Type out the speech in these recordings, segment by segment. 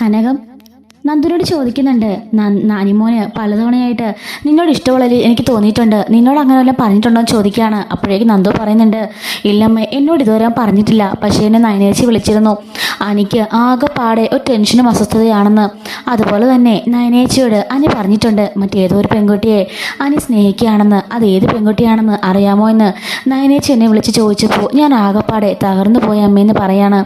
കനകം നന്ദുനോട് ചോദിക്കുന്നുണ്ട്. നാനിമോന് പലതവണയായിട്ട് നിന്നോട് ഇഷ്ടമുള്ളതിൽ എനിക്ക് തോന്നിയിട്ടുണ്ട്, നിന്നോട് അങ്ങനെ വല്ലതും പറഞ്ഞിട്ടുണ്ടോ എന്ന് ചോദിക്കുകയാണ്. അപ്പോഴേക്ക് നന്ദു പറയുന്നുണ്ട്, ഇല്ലമ്മ എന്നോട് ഇതുവരെ പറഞ്ഞിട്ടില്ല, പക്ഷേ എന്നെ നയനേച്ചി വിളിച്ചിരുന്നു. എനിക്ക് ആകെപ്പാടെ ഒരു ടെൻഷനും അസ്വസ്ഥതയാണെന്ന്. അതുപോലെ തന്നെ നയനേച്ചിയോട് അനി പറഞ്ഞിട്ടുണ്ട് മറ്റേതോ ഒരു പെൺകുട്ടിയെ അനി സ്നേഹിക്കുകയാണെന്ന്. അത് ഏത് പെൺകുട്ടിയാണെന്ന് അറിയാമോ എന്ന് നയനേച്ചി എന്നെ വിളിച്ച് ചോദിച്ചപ്പോൾ ഞാൻ ആകെപ്പാടെ തകർന്നു പോയ അമ്മയെന്ന് പറയാണ്.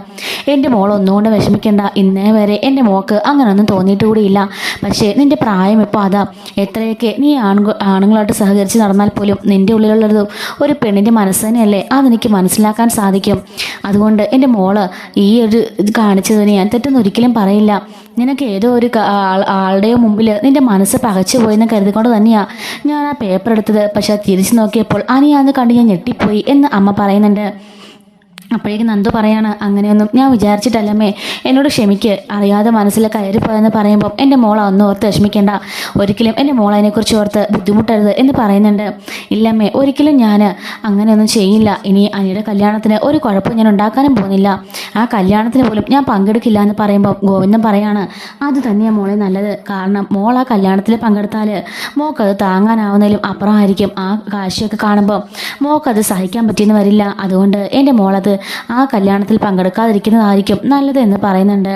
എൻ്റെ മോൾ ഒന്നുകൊണ്ട് വിഷമിക്കേണ്ട, ഇന്നേ വരെ എൻ്റെ മോൾക്ക് അങ്ങനെയൊന്നും തോന്നിയിട്ട് കൂടിയില്ല. പക്ഷേ നിൻ്റെ പ്രായം ഇപ്പോൾ അതാ. എത്രയൊക്കെ നീ ആണുങ്ങളായിട്ട് സഹകരിച്ച് നടന്നാൽ പോലും നിൻ്റെ ഉള്ളിലുള്ളത് ഒരു പെണ്ണിൻ്റെ മനസ്സ് തന്നെയല്ലേ, അതെനിക്ക് മനസ്സിലാക്കാൻ സാധിക്കും. അതുകൊണ്ട് എൻ്റെ മോള് ഈ ഒരു ഇത് കാണിച്ചതിന് ഞാൻ തെറ്റൊന്നും ഒരിക്കലും പറയില്ല. നിനക്ക് ഏതോ ഒരു ആളുടെയോ മുമ്പിൽ നിൻ്റെ മനസ്സ് പകച്ചു പോയെന്ന് കരുതിക്കൊണ്ട് തന്നെയാണ് ഞാൻ ആ പേപ്പർ എടുത്തത്. പക്ഷെ തിരിച്ചു നോക്കിയപ്പോൾ അനിയാന്ന് കണ്ട് ഞാൻ ഞെട്ടിപ്പോയി എന്ന് അമ്മ പറയുന്നുണ്ട്. അപ്പോഴേക്കും നന്ദു പറയാണ്, അങ്ങനെയൊന്നും ഞാൻ വിചാരിച്ചിട്ടല്ലമ്മേ, എന്നോട് ക്ഷമിക്ക്, അറിയാതെ മനസ്സിൽ കയറിപ്പോയെന്ന് പറയുമ്പം എൻ്റെ മോൾ ഒന്നും ഓർത്ത് വിഷമിക്കേണ്ട, ഒരിക്കലും എൻ്റെ മോൾ അതിനെക്കുറിച്ച് ഓർത്ത് ബുദ്ധിമുട്ടരുത് എന്ന് പറയുന്നുണ്ട്. ഇല്ലമ്മേ, ഒരിക്കലും ഞാൻ അങ്ങനെയൊന്നും ചെയ്യില്ല. ഇനി അനിയുടെ കല്യാണത്തിന് ഒരു കുഴപ്പം ഞാൻ ഉണ്ടാക്കാനും പോകുന്നില്ല, ആ കല്യാണത്തിന് പോലും ഞാൻ പങ്കെടുക്കില്ല എന്ന് പറയുമ്പം ഗോവിന്ദൻ പറയാണ്, അത് തന്നെയാണ് മോളെ നല്ലത്. കാരണം മോൾ ആ കല്യാണത്തിൽ പങ്കെടുത്താൽ മോൾക്കത് താങ്ങാനാവുന്നതിലും അപ്പുറമായിരിക്കും. ആ കാഴ്ചയൊക്കെ കാണുമ്പോൾ മോൾക്കത് സഹിക്കാൻ പറ്റിയെന്ന് വരില്ല. അതുകൊണ്ട് എൻ്റെ മോളത് ആ കല്യാണത്തിൽ പങ്കെടുക്കാതിരിക്കുന്നതായിരിക്കും നല്ലത് എന്ന് പറയുന്നുണ്ട്.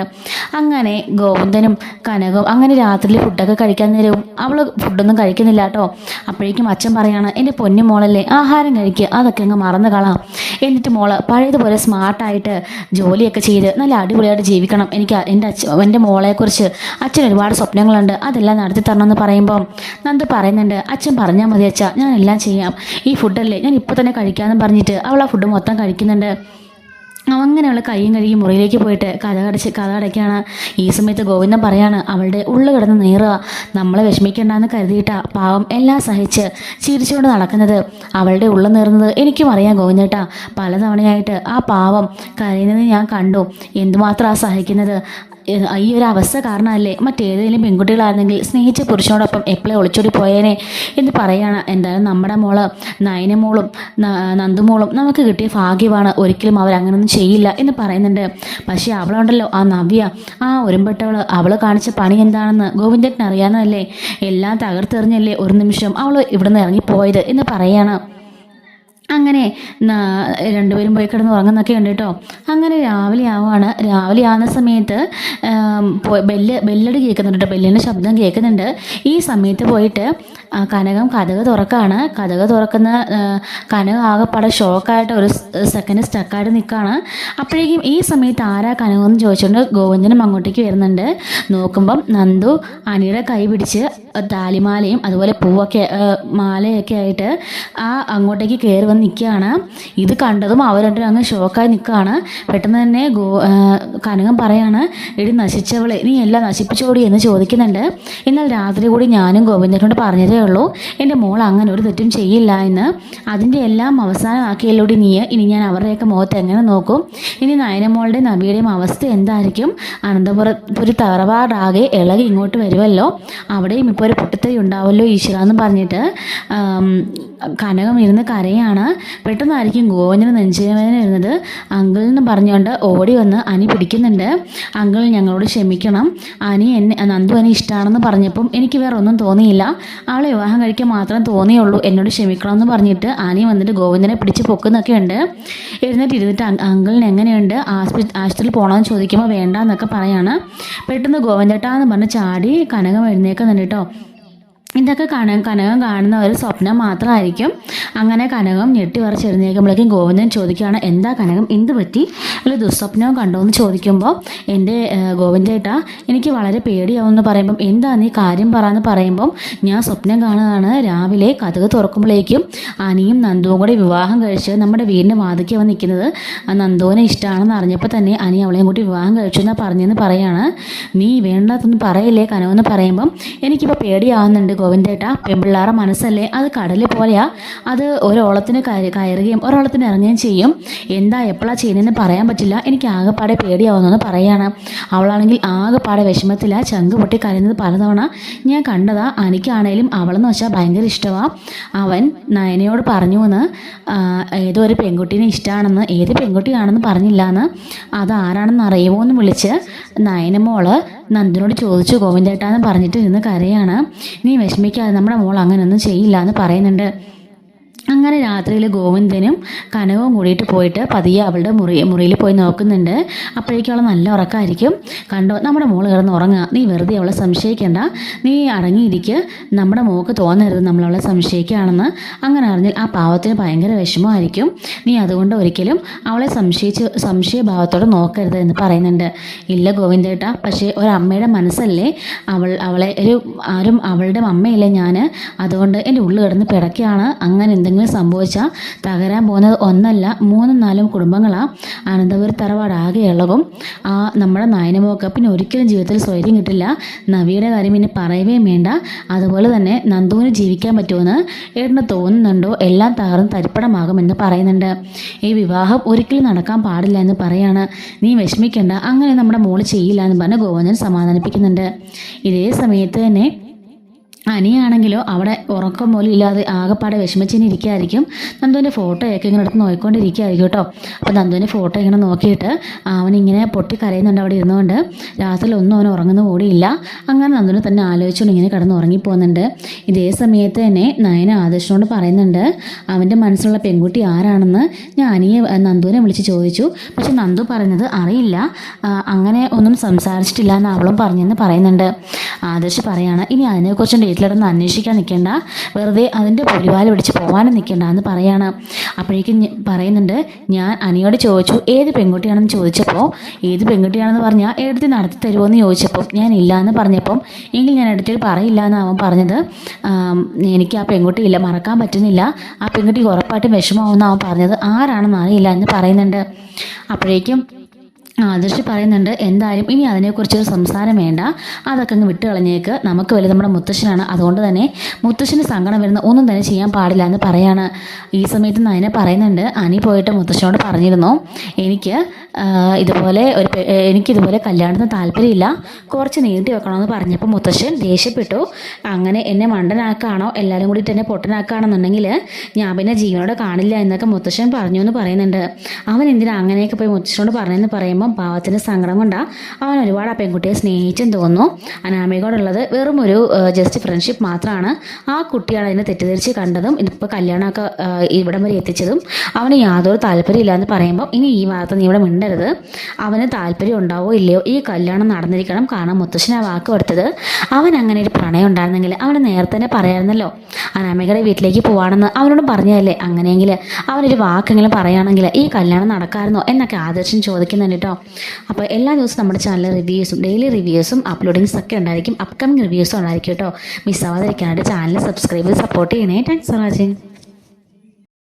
അങ്ങനെ ഗോവിന്ദനും കനകവും അങ്ങനെ രാത്രിയിൽ ഫുഡൊക്കെ കഴിക്കാൻ നേരവും അവൾ ഫുഡൊന്നും കഴിക്കുന്നില്ല കേട്ടോ. അപ്പോഴേക്കും അച്ഛൻ പറയാണ്, എൻ്റെ പൊന്നു മോളല്ലേ, ആഹാരം കഴിക്കുക, അതൊക്കെ അങ്ങ് മറന്നു കളാം. എന്നിട്ട് മോള് പഴയതുപോലെ സ്മാർട്ടായിട്ട് ജോലിയൊക്കെ ചെയ്ത് നല്ല അടിപൊളിയായിട്ട് ജീവിക്കണം. എനിക്ക് എൻ്റെ മോളെക്കുറിച്ച് അച്ഛൻ ഒരുപാട് സ്വപ്നങ്ങളുണ്ട്, അതെല്ലാം നടത്തി തരണമെന്ന് പറയുമ്പം നന്ദു പറയുന്നുണ്ട്, അച്ഛൻ പറഞ്ഞാൽ മതി അച്ഛാ, ഞാൻ എല്ലാം ചെയ്യാം. ഈ ഫുഡല്ലേ ഞാൻ ഇപ്പോൾ തന്നെ കഴിക്കാമെന്ന് പറഞ്ഞിട്ട് അവൾ ആ ഫുഡ് മൊത്തം കഴിക്കുന്നുണ്ട്. അങ്ങനെ അവൾ കയ്യും കഴുകി മുറിയിലേക്ക് പോയിട്ട് കഥ അടയ്ക്കുകയാണ്. ഈ സമയത്ത് ഗോവിന്ദൻ പറയാണ്, അവളുടെ ഉള്ളു കിടന്ന് നീറുക, നമ്മളെ വിഷമിക്കേണ്ടെന്ന് കരുതിയിട്ടാ പാവം എല്ലാം സഹിച്ച് ചിരിച്ചുകൊണ്ട് നടക്കുന്നത്. അവളുടെ ഉള്ളു നീറുന്നത് എനിക്കും അറിയാം ഗോവിന്ദേട്ടാ, പലതവണയായിട്ട് ആ പാവം കരയുന്നത് ഞാൻ കണ്ടു. എന്തുമാത്രം ആ സഹിക്കുന്നത്. ഈ ഒരു അവസ്ഥ കാരണമല്ലേ മറ്റേതെങ്കിലും പെൺകുട്ടികളായിരുന്നെങ്കിൽ സ്നേഹിച്ച പുരുഷനോടൊപ്പം എപ്പോഴും ഒളിച്ചോടി പോയേനെ എന്ന് പറയാണ്. എന്തായാലും നമ്മുടെ മോള് നയനമോളും നന്ദുമോളും നമുക്ക് കിട്ടിയ ഭാഗ്യമാണ്, ഒരിക്കലും അവരങ്ങനൊന്നും ചെയ്യില്ല എന്ന് പറയുന്നുണ്ട്. പക്ഷേ അവളുണ്ടല്ലോ ആ നവ്യ, ആ ഒരുമ്പെട്ടവൾ, അവൾ കാണിച്ച പണി എന്താണെന്ന് ഗോവിന്ദന് അറിയാവുന്നതല്ലേ, എല്ലാം തകർത്തെറിഞ്ഞല്ലേ ഒരു നിമിഷം അവൾ ഇവിടെ നിന്ന് ഇറങ്ങിപ്പോയത് എന്ന് പറയാണ്. അങ്ങനെ രണ്ടുപേരും പോയി കിടന്ന് ഉറങ്ങുന്നൊക്കെ ഉണ്ട് കേട്ടോ. അങ്ങനെ രാവിലെ ആവുന്ന സമയത്ത് ബെല്ലടി കേൾക്കുന്നുണ്ട് കേട്ടോ, ബെല്ലിൻ്റെ ശബ്ദം കേൾക്കുന്നുണ്ട്. ഈ സമയത്ത് പോയിട്ട് കനകം കതക് തുറക്കാണ്. കതക് തുറക്കുന്ന കനകം ആകെപ്പാടെ ഷോക്കായിട്ട് ഒരു സെക്കൻഡ് സ്റ്റക്കായിട്ട് നിൽക്കുകയാണ്. അപ്പോഴേക്കും ഈ സമയത്ത് ആരാ കനകമെന്ന് ചോദിച്ചുകൊണ്ട് ഗോവിന്ദനും അങ്ങോട്ടേക്ക് വരുന്നുണ്ട്. നോക്കുമ്പം നന്ദു അനിയുടെ കൈ പിടിച്ച് താലിമാലയും അതുപോലെ പൂവൊക്കെ മാലയൊക്കെ ആയിട്ട് അങ്ങോട്ടേക്ക് കയറി വന്ന് നിൽക്കുകയാണ്. ഇത് കണ്ടതും അവർ രണ്ടും അങ്ങ് ഷോക്കായി നിൽക്കുകയാണ്. പെട്ടെന്ന് തന്നെ കനകം പറയാണ്, എടി നശിച്ചവളെ, നീ എല്ലാം നശിപ്പിച്ചോടി എന്ന് ചോദിക്കുന്നുണ്ട്. എന്നാൽ രാത്രി കൂടി ഞാനും ഗോവിന്ദനോട് പറഞ്ഞതേ ഉള്ളൂ എൻ്റെ മോൾ അങ്ങനെ ഒരു തെറ്റും ചെയ്യില്ല എന്ന്. അതിൻ്റെ എല്ലാം അവസാനമാക്കിയല്ലോടി നീ. ഇനി ഞാൻ അവരുടെയൊക്കെ മുഖത്ത് എങ്ങനെ നോക്കും? ഇനി നയനമോളുടെ നവിയുടെയും അവസ്ഥ എന്തായിരിക്കും? അനന്തപുരത്തൊരു തറവാടാകെ ഇളകി ഇങ്ങോട്ട് വരുമല്ലോ, അവിടെയും ഇപ്പോൾ ഒരു പൊട്ടിത്തെറി ഉണ്ടാവുമല്ലോ ഈശ്വര എന്ന് പറഞ്ഞിട്ട് കനകം ഇരുന്ന് കരയാണ്. പെട്ടെന്നായിരിക്കും ഗോവിന്ദന് നെഞ്ചുവേദന വരുന്നത്. അങ്കിൾ എന്ന് പറഞ്ഞുകൊണ്ട് ഓടി വന്ന് അനി പിടിക്കുന്നുണ്ട്. അങ്കിൾ ഞങ്ങളോട് ക്ഷമിക്കണം, നന്ദു അനി ഇഷ്ടമാണെന്ന് പറഞ്ഞപ്പം എനിക്ക് വേറെ ഒന്നും തോന്നിയില്ല, അവളെ വിവാഹം കഴിക്കാൻ മാത്രം തോന്നിയുള്ളൂ, എന്നോട് ക്ഷമിക്കണം എന്ന് പറഞ്ഞിട്ട് അനി വന്നിട്ട് ഗോവിന്ദനെ പിടിച്ച് പൊക്കുന്നൊക്കെ ഉണ്ട്. ഇരുന്നിട്ട് അങ്കിളിന് എങ്ങനെയുണ്ട്, ആശുപത്രിയിൽ പോകണമെന്ന് ചോദിക്കുമ്പോൾ വേണ്ട എന്നൊക്കെ പറയാണ്. പെട്ടെന്ന് ഗോവിന്ദേട്ടാന്ന് പറഞ്ഞ് ചാടി കനകം എഴുന്നേക്കുന്നുണ്ട് കേട്ടോ. ഇതൊക്കെ കനകം കാണുന്ന ഒരു സ്വപ്നം മാത്രമായിരിക്കും. അങ്ങനെ കനകം ഞെട്ടി എഴുന്നേൽക്കുമ്പോഴേക്കും ഗോവിന്ദൻ ചോദിക്കുകയാണ്, എന്താ കനകം, എന്ത് പറ്റി, അല്ല ദുസ്വപ്നവും കണ്ടോ എന്ന് ചോദിക്കുമ്പോൾ എൻ്റെ ഗോവിന്ദേട്ടാ എനിക്ക് വളരെ പേടിയാവുമെന്ന് പറയുമ്പം എന്താ നീ കാര്യം പറയാന്ന് പറയുമ്പം ഞാൻ സ്വപ്നം കാണുന്നതാണ് രാവിലെ കതക് തുറക്കുമ്പോഴേക്കും അനിയും നന്ദുവും കൂടെ വിവാഹം കഴിച്ച് നമ്മുടെ വീടിൻ്റെ വാതിക്ക് വന്ന് നിൽക്കുന്നത്. നന്ദുവിനെ ഇഷ്ടമാണെന്ന് അറിഞ്ഞപ്പോൾ തന്നെ അനി അവളെയും കൂട്ടി വിവാഹം കഴിച്ചു എന്നാണ് പറഞ്ഞെന്ന് പറയാണ്. നീ വേണ്ടാത്തൊന്നും പറയില്ലേ കനവെന്ന് പറയുമ്പം എനിക്കിപ്പോൾ പേടിയാവുന്നുണ്ട് ഗോവിന്ദേട്ടാ, പെൺപിള്ളാറെ മനസ്സല്ലേ, അത് കടൽ പോലെയാ, അത് ഒരോളത്തിന് കയറുകയും ഒരോളത്തിന് ഇറങ്ങുകയും ചെയ്യും. എന്താ എപ്പോഴാണ് ചെയ്യുന്നതെന്ന് പറയാൻ പറ്റില്ല, എനിക്ക് ആകെപ്പാടെ പേടിയാവുന്നെന്ന് പറയാണ്. അവളാണെങ്കിൽ ആകെപ്പാടെ വിഷമത്തിലാണ്, ചങ്ക് പൊട്ടി കരയുന്നത് പലതവണ ഞാൻ കണ്ടതാ. എനിക്കാണേലും അവളെന്ന് വെച്ചാൽ ഭയങ്കര ഇഷ്ടമാണ്. അവൻ നയനയോട് പറഞ്ഞു എന്ന് ഏതോ ഒരു പെൺകുട്ടീനെ ഇഷ്ടമാണെന്ന്, ഏത് പെൺകുട്ടിയാണെന്ന് പറഞ്ഞില്ല എന്ന്, അത് ആരാണെന്ന് അറിയുമോ എന്ന് വിളിച്ച് നയനമോള് നന്ദനോട് ചോദിച്ചു ഗോവിന്ദേട്ടാന്ന് പറഞ്ഞിട്ട് ഇരുന്ന് കരയാണ്. നീ വിഷമിക്കാതെ, നമ്മുടെ മോൾ അങ്ങനെയൊന്നും ചെയ്യില്ല എന്ന് പറയുന്നുണ്ട്. അങ്ങനെ രാത്രിയിൽ ഗോവിന്ദനും കനവും കൂടിയിട്ട് പോയിട്ട് പതിയെ അവളുടെ മുറിയിൽ പോയി നോക്കുന്നുണ്ട്. അപ്പോഴേക്കും അവൾ നല്ല ഉറക്കമായിരിക്കും. കണ്ടോ, നമ്മുടെ മോള് കിടന്ന് ഉറങ്ങുക, നീ വെറുതെ അവളെ സംശയിക്കേണ്ട, നീ അടങ്ങിയിരിക്കുക, നമ്മുടെ മോൾക്ക് തോന്നരുത് നമ്മളവളെ സംശയിക്കുകയാണെന്ന്. അങ്ങനെ അറിഞ്ഞാൽ ആ പാവത്തിന് ഭയങ്കര വിഷമമായിരിക്കും. നീ അതുകൊണ്ട് ഒരിക്കലും അവളെ സംശയഭാവത്തോടെ നോക്കരുത് എന്ന് പറയുന്നുണ്ട്. ഇല്ല ഗോവിന്ദേട്ടാ, പക്ഷേ ഒരമ്മയുടെ മനസ്സല്ലേ, അവളെ ആരും അവളുടെ അമ്മയില്ലേ ഞാൻ, അതുകൊണ്ട് എൻ്റെ ഉള്ളിൽ കിടന്ന് പിടയ്ക്കുകയാണ്. അങ്ങനെ എന്തെങ്കിലും സംഭവിച്ചാൽ തകരാൻ പോകുന്നത് ഒന്നല്ല 3-4 കുടുംബങ്ങളാണ്. അനന്തപുരി തറവാട് ആകെ ഇളകും. നമ്മുടെ നയനമോക്ക് പിന്നെ ഒരിക്കലും ജീവിതത്തിൽ സ്വൈര്യം കിട്ടില്ല. നവിയുടെ കാര്യം പിന്നെ പറയുകയും വേണ്ട. അതുപോലെ തന്നെ നന്ദുവിന് ജീവിക്കാൻ പറ്റുമെന്ന് ഏട്ടന് തോന്നുന്നുണ്ടോ, എല്ലാം തകർന്ന് തരിപ്പണമാകുമെന്ന് പറയുന്നുണ്ട്. ഈ വിവാഹം ഒരിക്കലും നടക്കാൻ പാടില്ല എന്ന് പറയാണ്. നീ വിഷമിക്കേണ്ട, അങ്ങനെ നമ്മുടെ മോള് ചെയ്യില്ല എന്ന് പറഞ്ഞ് ഗോവിന്ദൻ സമാധാനിപ്പിക്കുന്നുണ്ട്. ഇതേ സമയത്ത് തന്നെ അനിയാണെങ്കിലോ അവിടെ ഉറക്കം പോലും ഇല്ലാതെ ആകെപ്പാടെ വിഷമിച്ചിന് ഇരിക്കുകയായിരിക്കും. നന്ദുവിൻ്റെ ഫോട്ടോയൊക്കെ ഇങ്ങനെ എടുത്ത് നോക്കിക്കൊണ്ടിരിക്കുകയായിരിക്കും കേട്ടോ. അപ്പോൾ നന്ദുവിൻ്റെ ഫോട്ടോ ഇങ്ങനെ നോക്കിയിട്ട് അവനിങ്ങനെ പൊട്ടിക്കരയുന്നുണ്ട് അവിടെ ഇരുന്നുകൊണ്ട്. രാത്രി ഒന്നും അവൻ ഉറങ്ങുന്ന കൂടിയില്ല. അങ്ങനെ നന്ദുവിനെ തന്നെ ആലോചിച്ചുകൊണ്ട് ഇങ്ങനെ കിടന്ന് ഉറങ്ങിപ്പോകുന്നുണ്ട്. ഇതേ സമയത്ത് തന്നെ നയന ആദർശനോട് പറയുന്നുണ്ട് അവൻ്റെ മനസ്സിലുള്ള പെൺകുട്ടി ആരാണെന്ന്. ഞാൻ നന്ദുവിനെ വിളിച്ച് ചോദിച്ചു, പക്ഷെ നന്ദു പറഞ്ഞത് അറിയില്ല, അങ്ങനെ ഒന്നും സംസാരിച്ചിട്ടില്ല എന്ന് അവളും പറഞ്ഞെന്ന് പറയുന്നുണ്ട്. ആദർശ് പറയാണ്, ഇനി അതിനെക്കുറിച്ച് വീട്ടിലിടന്ന് അന്വേഷിക്കാൻ നിൽക്കേണ്ട, വെറുതെ അതിൻ്റെ പുലിവാല് പിടിച്ച് പോകാനും നിൽക്കേണ്ട എന്ന് പറയാണ്. അപ്പോഴേക്കും പറയുന്നുണ്ട്, ഞാൻ അനിയോട് ചോദിച്ചു ഏത് പെൺകുട്ടിയാണെന്ന് ചോദിച്ചപ്പോൾ ഏത് പെൺകുട്ടിയാണെന്ന് പറഞ്ഞാൽ എടുത്ത് നടത്തി തരുമോ എന്ന് ചോദിച്ചപ്പോൾ ഞാൻ ഇല്ല എന്ന് പറഞ്ഞപ്പം എങ്കിൽ ഞാൻ എടുത്തിൽ പറയില്ല എന്ന് അവൻ പറഞ്ഞത്. എനിക്ക് ആ പെൺകുട്ടി ഇല്ല, മറക്കാൻ പറ്റുന്നില്ല, ആ പെൺകുട്ടി ഉറപ്പായിട്ടും വിഷമമാവുമെന്ന് അവൻ പറഞ്ഞത്, ആരാണെന്ന് അറിയില്ല എന്ന് പറയുന്നുണ്ട്. അപ്പോഴേക്കും ആദർശ് പറയുന്നുണ്ട്, എന്തായാലും ഇനി അതിനെക്കുറിച്ചൊരു സംസാരം വേണ്ട, അതൊക്കെ അങ്ങ് വിട്ട് കളഞ്ഞേക്ക്, നമുക്ക് വലുത് നമ്മുടെ മുത്തശ്ശനാണ്, അതുകൊണ്ട് തന്നെ മുത്തശ്ശന് സങ്കടം വരുന്ന ഒന്നും തന്നെ ചെയ്യാൻ പാടില്ല എന്ന് പറയാണ്. ഈ സമയത്ത് നയന പറയുന്നുണ്ട്, അനി പോയിട്ട് മുത്തശ്ശനോട് പറഞ്ഞിരുന്നു എനിക്കിതുപോലെ കല്യാണത്തിന് താല്പര്യമില്ല, കുറച്ച് നീട്ടി വെക്കണമെന്ന് പറഞ്ഞപ്പോൾ മുത്തശ്ശൻ ദേഷ്യപ്പെട്ടു. അങ്ങനെ എന്നെ മണ്ടനാക്കാണോ, എല്ലാവരും കൂടിയിട്ട് എന്നെ പൊട്ടനാക്കുകയാണെന്നുണ്ടെങ്കിൽ ഞാൻ പിന്നെ ജീവനോടെ കാണില്ല എന്നൊക്കെ മുത്തശ്ശൻ പറഞ്ഞു എന്ന് പറയുന്നുണ്ട്. അവൻ എന്തിനാ അങ്ങനെയൊക്കെ പോയി മുത്തശ്ശനോട് പറഞ്ഞെന്ന് പറയുമ്പോൾ പാവത്തിന് സങ്കടം കൊണ്ടാ. അവൻ ഒരുപാട് ആ പെൺകുട്ടിയെ സ്നേഹിച്ചും തോന്നുന്നു. അനാമികയോടുള്ളത് വെറും ഒരു ജസ്റ്റ് ഫ്രണ്ട്ഷിപ്പ് മാത്രമാണ്. ആ കുട്ടിയാണ് അതിനെ തെറ്റിദ്ധരിച്ച് കണ്ടതും ഇതിപ്പോൾ കല്യാണമൊക്കെ ഇവിടം വരെ എത്തിച്ചതും. അവന് യാതൊരു താല്പര്യമില്ല എന്ന് പറയുമ്പോൾ ഇനി ഈ വാർത്ത നീ ഇവിടെ മിണ്ടരുത്, അവന് താല്പര്യം ഉണ്ടാവോ ഇല്ലയോ, ഈ കല്യാണം നടന്നിരിക്കണം, കാരണം മുത്തശ്ശന് ആ വാക്ക് കൊടുത്തത്. അവൻ അങ്ങനെ ഒരു പ്രണയം ഉണ്ടായിരുന്നെങ്കിൽ അവന് നേരത്തെ തന്നെ പറയാമായിരുന്നല്ലോ, അനാമികയുടെ വീട്ടിലേക്ക് പോവാണെന്ന് അവനോട് പറഞ്ഞതല്ലേ, അങ്ങനെയെങ്കിൽ അവനൊരു വാക്കെങ്കിലും പറയുകയാണെങ്കിൽ ഈ കല്യാണം നടക്കാമായിരുന്നോ എന്നൊക്കെ ആദർശം ചോദിക്കുന്നുണ്ട് കേട്ടോ. അപ്പോൾ എല്ലാ ദിവസവും നമ്മുടെ ചാനലിൽ റിവ്യൂസും ഡെയിലി റിവ്യൂസും അപ്ലോഡിങ്സ് ഒക്കെ ഉണ്ടായിരിക്കും, അപ്കമിങ് റിവ്യൂസും ഉണ്ടായിരിക്കും കേട്ടോ. മിസ്സാവാതിരിക്കാനായിട്ട് ചാനൽ സബ്സ്ക്രൈബ് ചെയ്ത് സപ്പോർട്ട് ചെയ്യണേ. Thanks for watching.